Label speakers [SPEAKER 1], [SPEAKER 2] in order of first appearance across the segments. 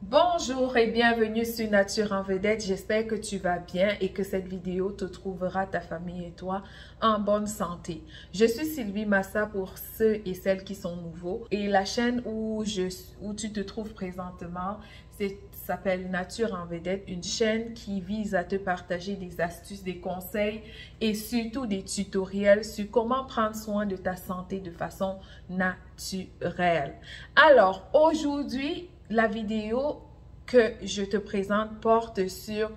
[SPEAKER 1] Bonjour et bienvenue sur Nature en Vedette. J'espère que tu vas bien et que cette vidéo te trouvera, ta famille et toi, en bonne santé. Je suis Sylvie Massa pour ceux et celles qui sont nouveaux. Et la chaîne où tu te trouves présentement, s'appelle Nature en Vedette, une chaîne qui vise à te partager des astuces, des conseils et surtout des tutoriels sur comment prendre soin de ta santé de façon naturelle. Alors, aujourd'hui, la vidéo que je te présente porte sur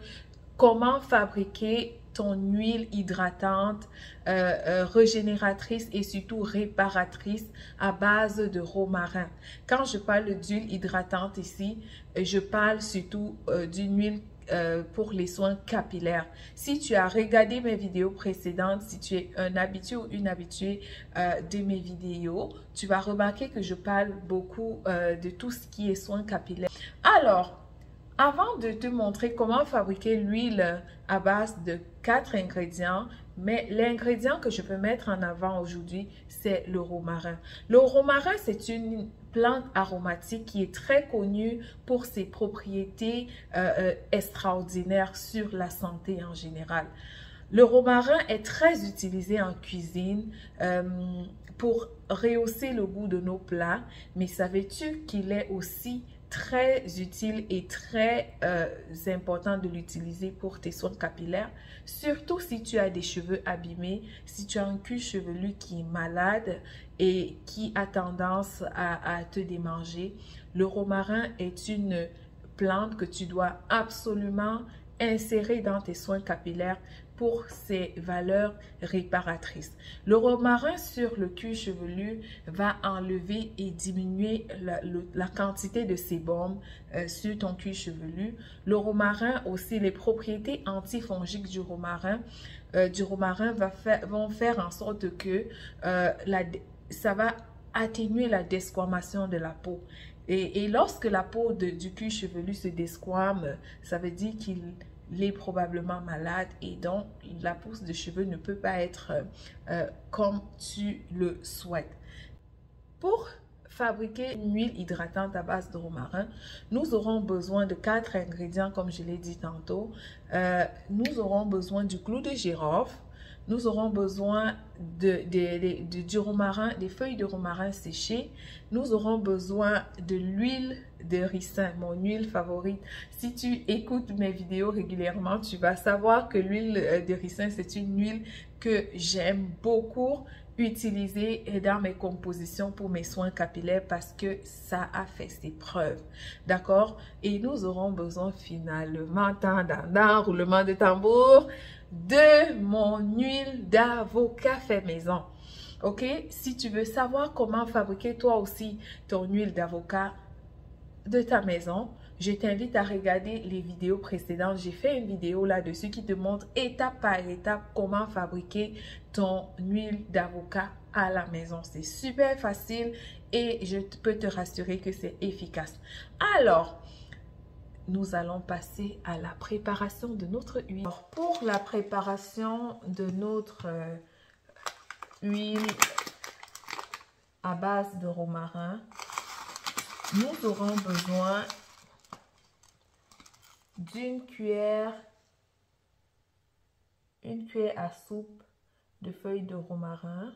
[SPEAKER 1] comment fabriquer ton huile hydratante, régénératrice et surtout réparatrice à base de romarin. Quand je parle d'huile hydratante ici, je parle surtout d'une huile pour les soins capillaires. Si tu as regardé mes vidéos précédentes, si tu es un habitué ou une habituée de mes vidéos, tu vas remarquer que je parle beaucoup de tout ce qui est soins capillaires. Alors, avant de te montrer comment fabriquer l'huile à base de 4 ingrédients, mais l'ingrédient que je peux mettre en avant aujourd'hui, c'est le romarin. Le romarin, c'est une plante aromatique qui est très connue pour ses propriétés extraordinaires sur la santé en général. Le romarin est très utilisé en cuisine pour rehausser le goût de nos plats, mais savais-tu qu'il est aussi très utile et très important de l'utiliser pour tes soins capillaires, surtout si tu as des cheveux abîmés, si tu as un cuir chevelu qui est malade et qui a tendance à te démanger. Le romarin est une plante que tu dois absolument insérer dans tes soins capillaires pour ses valeurs réparatrices. Le romarin sur le cuir chevelu va enlever et diminuer la quantité de sébum sur ton cuir chevelu. Le romarin aussi, les propriétés antifongiques du romarin vont faire en sorte que ça va atténuer la desquamation de la peau. Et lorsque la peau du cuir chevelu se desquame, ça veut dire qu'il est probablement malade et donc la pousse de cheveux ne peut pas être comme tu le souhaites. Pour fabriquer une huile hydratante à base de romarin, nous aurons besoin de 4 ingrédients comme je l'ai dit tantôt. Nous aurons besoin du clou de girofle. Nous aurons besoin du romarin, des feuilles de romarin séchées. Nous aurons besoin de l'huile de ricin, mon huile favorite. Si tu écoutes mes vidéos régulièrement, tu vas savoir que l'huile de ricin, c'est une huile que j'aime beaucoup utiliser dans mes compositions pour mes soins capillaires parce que ça a fait ses preuves. D'accord? Et nous aurons besoin finalement, roulement de tambour, de mon huile d'avocat fait maison. Ok? Si tu veux savoir comment fabriquer toi aussi ton huile d'avocat de ta maison, je t'invite à regarder les vidéos précédentes. J'ai fait une vidéo là-dessus qui te montre étape par étape comment fabriquer ton huile d'avocat à la maison. C'est super facile et je peux te rassurer que c'est efficace. Alors, nous allons passer à la préparation de notre huile. Alors, pour la préparation de notre huile à base de romarin, nous aurons besoin d'une cuillère à soupe de feuilles de romarin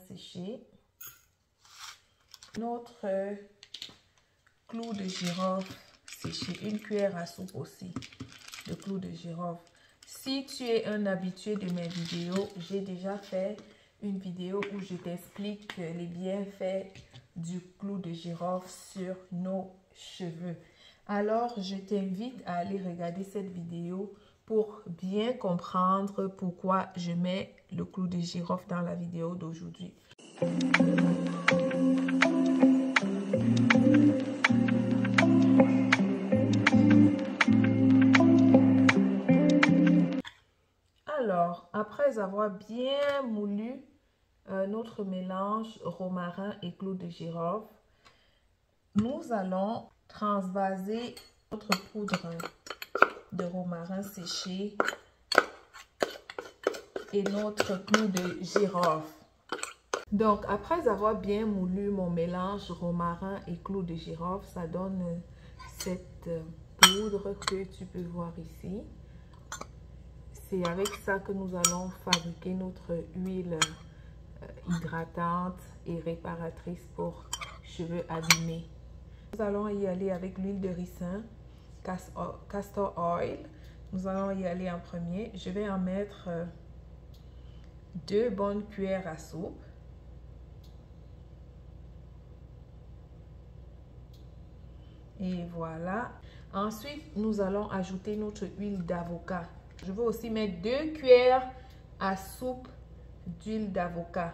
[SPEAKER 1] séchées, notre clou de girofle séché, une cuillère à soupe aussi de clou de girofle. Si tu es un habitué de mes vidéos, j'ai déjà fait une vidéo où je t'explique les bienfaits du clou de girofle sur nos cheveux. Alors, je t'invite à aller regarder cette vidéo pour bien comprendre pourquoi je mets le clou de girofle dans la vidéo d'aujourd'hui. Alors, après avoir bien moulu notre mélange romarin et clou de girofle, nous allons transvaser notre poudre de romarin séché et notre clou de girofle. Donc, après avoir bien moulu mon mélange romarin et clou de girofle, ça donne cette poudre que tu peux voir ici. C'est avec ça que nous allons fabriquer notre huile hydratante et réparatrice pour cheveux abîmés. Nous allons y aller avec l'huile de ricin, castor oil. Nous allons y aller en premier. Je vais en mettre 2 bonnes cuillères à soupe. Et voilà. Ensuite, nous allons ajouter notre huile d'avocat. Je vais aussi mettre 2 cuillères à soupe d'huile d'avocat.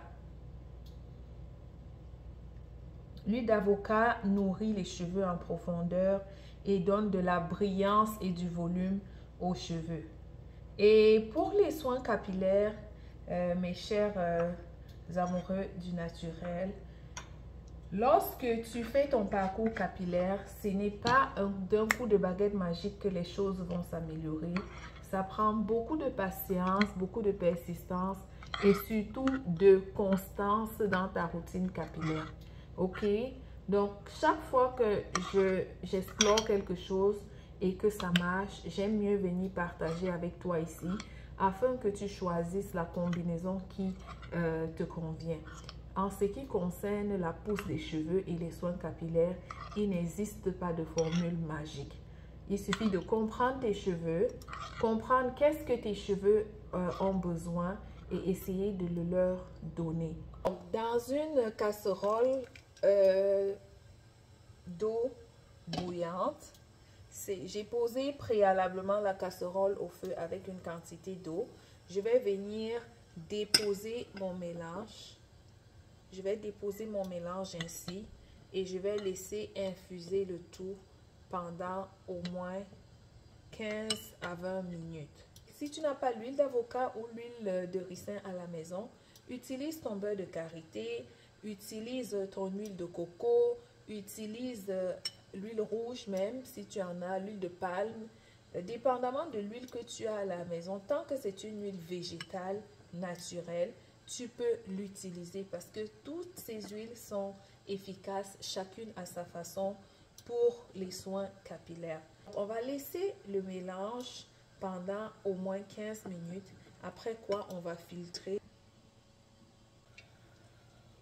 [SPEAKER 1] L'huile d'avocat nourrit les cheveux en profondeur et donne de la brillance et du volume aux cheveux. Et pour les soins capillaires, mes chers amoureux du naturel, lorsque tu fais ton parcours capillaire, ce n'est pas d'un coup de baguette magique que les choses vont s'améliorer. Ça prend beaucoup de patience, beaucoup de persistance et surtout de constance dans ta routine capillaire. Ok? Donc, chaque fois que j'explore quelque chose et que ça marche, j'aime mieux venir partager avec toi ici afin que tu choisisses la combinaison qui te convient. En ce qui concerne la pousse des cheveux et les soins capillaires, il n'existe pas de formule magique. Il suffit de comprendre tes cheveux, comprendre qu'est-ce que tes cheveux ont besoin et essayer de le leur donner. Dans une casserole d'eau bouillante, j'ai posé préalablement la casserole au feu avec une quantité d'eau. Je vais venir déposer mon mélange. Je vais déposer mon mélange ainsi et je vais laisser infuser le tout pendant au moins 15 à 20 minutes. Si tu n'as pas l'huile d'avocat ou l'huile de ricin à la maison, utilise ton beurre de karité, utilise ton huile de coco, utilise l'huile rouge même si tu en as, l'huile de palme. Dépendamment de l'huile que tu as à la maison, tant que c'est une huile végétale, naturelle, tu peux l'utiliser parce que toutes ces huiles sont efficaces, chacune à sa façon pour les soins capillaires. On va laisser le mélange pendant au moins 15 minutes, après quoi on va filtrer.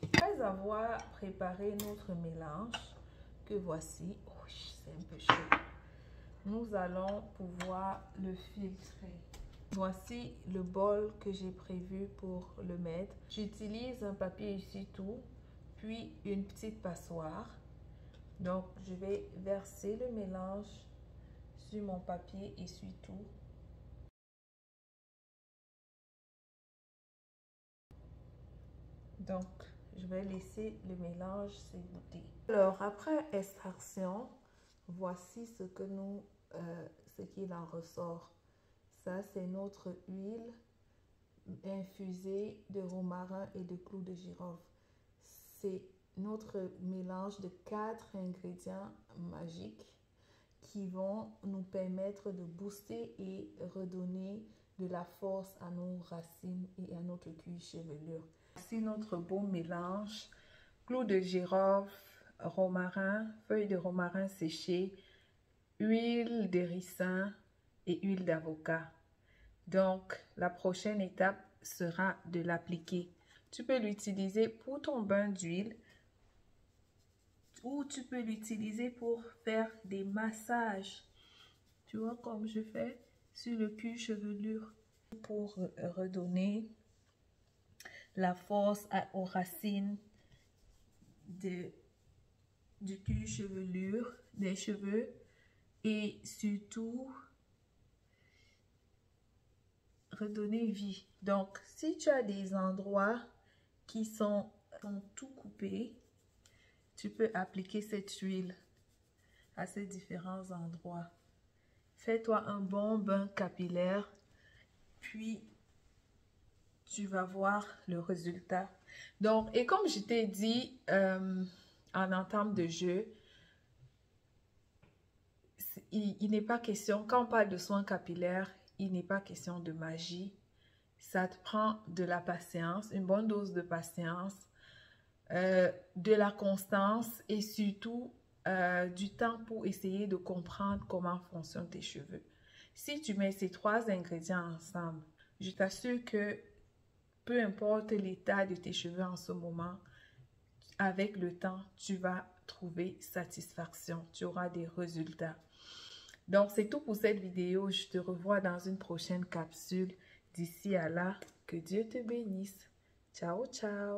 [SPEAKER 1] Après avoir préparé notre mélange, que voici, oh, c'est un peu chaud, nous allons pouvoir le filtrer. Voici le bol que j'ai prévu pour le mettre. J'utilise un papier essuie-tout, puis une petite passoire. Donc, je vais verser le mélange sur mon papier essuie-tout. Donc, je vais laisser le mélange s'égoutter. Alors, après extraction, voici ce qu'il en ressort. Ça, c'est notre huile infusée de romarin et de clou de girofle. C'est notre mélange de 4 ingrédients magiques qui vont nous permettre de booster et redonner de la force à nos racines et à notre cuir chevelure. Voici notre beau mélange: clou de girofle, romarin, feuilles de romarin séchées, huile de ricin et huile d'avocat. Donc, la prochaine étape sera de l'appliquer. Tu peux l'utiliser pour ton bain d'huile ou tu peux l'utiliser pour faire des massages. Tu vois, comme je fais sur le cuir chevelure pour redonner la force aux racines du cuir chevelure, des cheveux et surtout redonner vie. Donc, si tu as des endroits qui sont tout coupés, tu peux appliquer cette huile à ces différents endroits. Fais-toi un bon bain capillaire, puis tu vas voir le résultat. Donc, et comme je t'ai dit en entame de jeu, il n'est pas question, quand on parle de soins capillaires, il n'est pas question de magie. Ça te prend de la patience, une bonne dose de patience, de la constance et surtout du temps pour essayer de comprendre comment fonctionnent tes cheveux. Si tu mets ces 3 ingrédients ensemble, je t'assure que peu importe l'état de tes cheveux en ce moment, avec le temps, tu vas trouver satisfaction. Tu auras des résultats. Donc, c'est tout pour cette vidéo. Je te revois dans une prochaine capsule. D'ici à là, que Dieu te bénisse. Ciao, ciao.